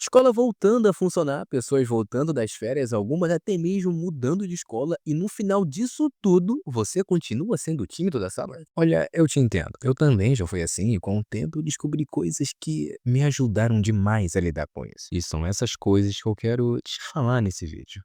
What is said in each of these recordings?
Escola voltando a funcionar, pessoas voltando das férias, algumas até mesmo mudando de escola, e no final disso tudo, você continua sendo o tímido da sala? Olha, eu te entendo. Eu também já fui assim, e com o tempo eu descobri coisas que me ajudaram demais a lidar com isso. E são essas coisas que eu quero te falar nesse vídeo.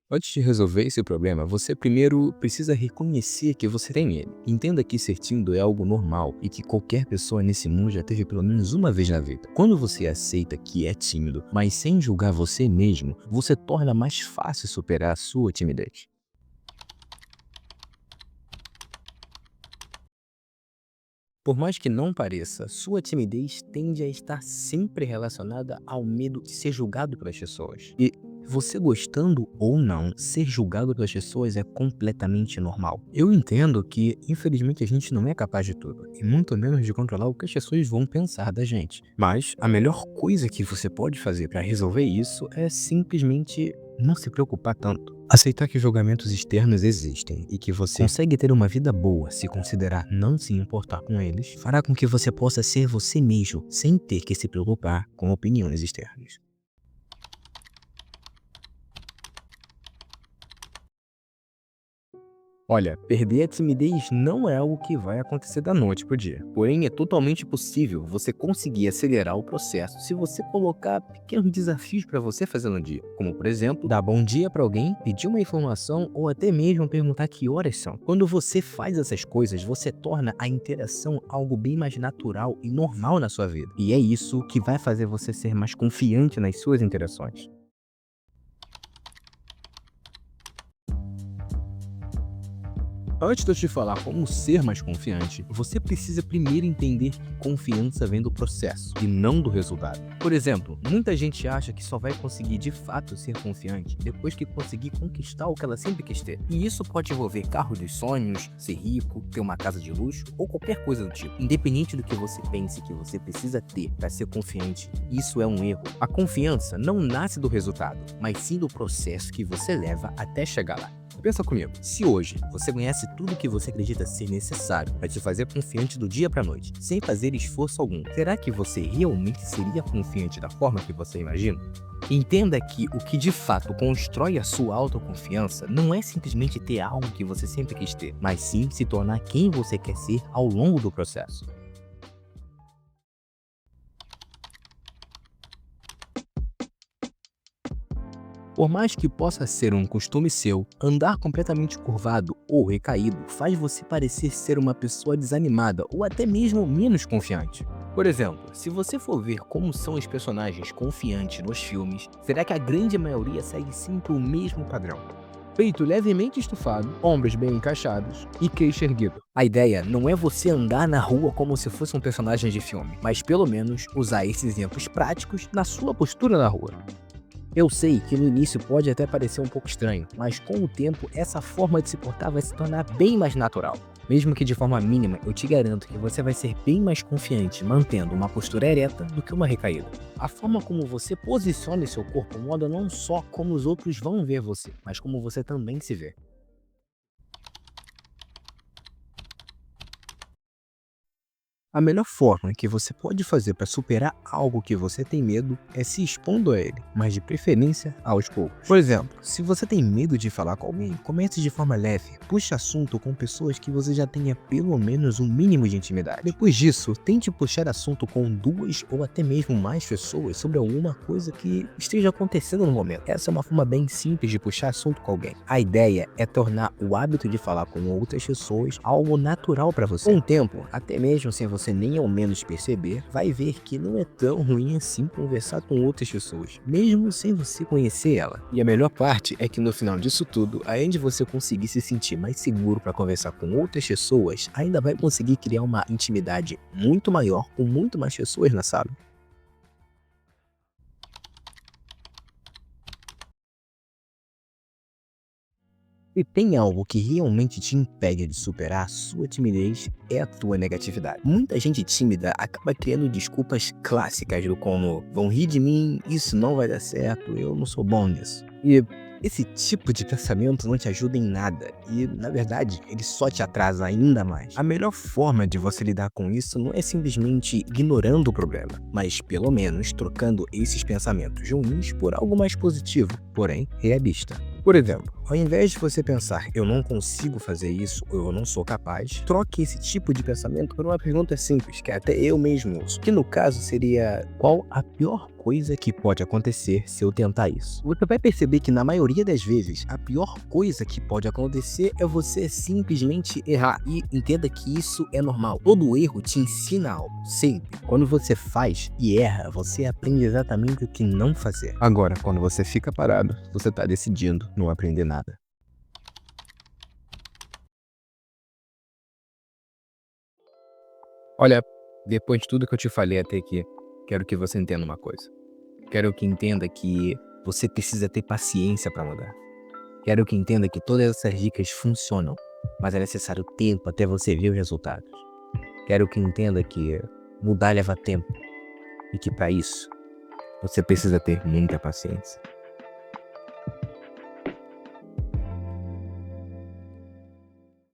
Antes de resolver esse problema, você primeiro precisa reconhecer que você tem ele. Entenda que ser tímido é algo normal e que qualquer pessoa nesse mundo já teve pelo menos uma vez na vida. Quando você aceita que é tímido, mas sem julgar você mesmo, você torna mais fácil superar a sua timidez. Por mais que não pareça, sua timidez tende a estar sempre relacionada ao medo de ser julgado pelas pessoas. E você gostando ou não, ser julgado pelas pessoas é completamente normal. Eu entendo que, infelizmente, a gente não é capaz de tudo, e muito menos de controlar o que as pessoas vão pensar da gente. Mas a melhor coisa que você pode fazer para resolver isso é simplesmente não se preocupar tanto. Aceitar que julgamentos externos existem e que você consegue ter uma vida boa se considerar não se importar com eles, fará com que você possa ser você mesmo, sem ter que se preocupar com opiniões externas. Olha, perder a timidez não é algo que vai acontecer da noite pro dia. Porém, é totalmente possível você conseguir acelerar o processo se você colocar pequenos desafios para você fazer no dia. Como, por exemplo, dar bom dia para alguém, pedir uma informação ou até mesmo perguntar que horas são. Quando você faz essas coisas, você torna a interação algo bem mais natural e normal na sua vida. E é isso que vai fazer você ser mais confiante nas suas interações. Antes de eu te falar como ser mais confiante, você precisa primeiro entender que confiança vem do processo e não do resultado. Por exemplo, muita gente acha que só vai conseguir de fato ser confiante depois que conseguir conquistar o que ela sempre quis ter. E isso pode envolver carro dos sonhos, ser rico, ter uma casa de luxo ou qualquer coisa do tipo. Independente do que você pense que você precisa ter para ser confiante, isso é um erro. A confiança não nasce do resultado, mas sim do processo que você leva até chegar lá. Pensa comigo, se hoje você conhece tudo o que você acredita ser necessário para te fazer confiante do dia para a noite, sem fazer esforço algum, será que você realmente seria confiante da forma que você imagina? Entenda que o que de fato constrói a sua autoconfiança não é simplesmente ter algo que você sempre quis ter, mas sim se tornar quem você quer ser ao longo do processo. Por mais que possa ser um costume seu, andar completamente curvado ou recaído faz você parecer ser uma pessoa desanimada ou até mesmo menos confiante. Por exemplo, se você for ver como são os personagens confiantes nos filmes, será que a grande maioria segue sempre o mesmo padrão? Peito levemente estufado, ombros bem encaixados e queixo erguido. A ideia não é você andar na rua como se fosse um personagem de filme, mas pelo menos usar esses exemplos práticos na sua postura na rua. Eu sei que no início pode até parecer um pouco estranho, mas com o tempo essa forma de se portar vai se tornar bem mais natural. Mesmo que de forma mínima, eu te garanto que você vai ser bem mais confiante mantendo uma postura ereta do que uma recaída. A forma como você posiciona seu corpo muda não só como os outros vão ver você, mas como você também se vê. A melhor forma que você pode fazer para superar algo que você tem medo é se expondo a ele, mas de preferência aos poucos. Por exemplo, se você tem medo de falar com alguém, comece de forma leve. Puxe assunto com pessoas que você já tenha pelo menos um mínimo de intimidade. Depois disso, tente puxar assunto com duas ou até mesmo mais pessoas sobre alguma coisa que esteja acontecendo no momento. Essa é uma forma bem simples de puxar assunto com alguém. A ideia é tornar o hábito de falar com outras pessoas algo natural para você. Com o tempo, até mesmo sem você nem ao menos perceber, vai ver que não é tão ruim assim conversar com outras pessoas, mesmo sem você conhecer ela. E a melhor parte é que no final disso tudo, além de você conseguir se sentir mais seguro para conversar com outras pessoas, ainda vai conseguir criar uma intimidade muito maior com muito mais pessoas na sala. Se tem algo que realmente te impede de superar a sua timidez, é a tua negatividade. Muita gente tímida acaba criando desculpas clássicas do como vão rir de mim, isso não vai dar certo, eu não sou bom nisso. E Esse tipo de pensamento não te ajuda em nada e, na verdade, ele só te atrasa ainda mais. A melhor forma de você lidar com isso não é simplesmente ignorando o problema, mas pelo menos trocando esses pensamentos ruins por algo mais positivo, porém realista. Por exemplo, ao invés de você pensar, eu não consigo fazer isso ou eu não sou capaz, troque esse tipo de pensamento por uma pergunta simples, que até eu mesmo uso, que no caso seria, qual a pior coisa que pode acontecer se eu tentar isso? Você vai perceber que na maioria das vezes, a pior coisa que pode acontecer é você simplesmente errar. E entenda que isso é normal. Todo erro te ensina algo, sempre. Quando você faz e erra, você aprende exatamente o que não fazer. Agora, quando você fica parado, você está decidindo não aprender nada. Olha, depois de tudo que eu te falei até aqui, quero que você entenda uma coisa. Quero que entenda que você precisa ter paciência para mudar. Quero que entenda que todas essas dicas funcionam, mas é necessário tempo até você ver os resultados. Quero que entenda que mudar leva tempo e que para isso você precisa ter muita paciência.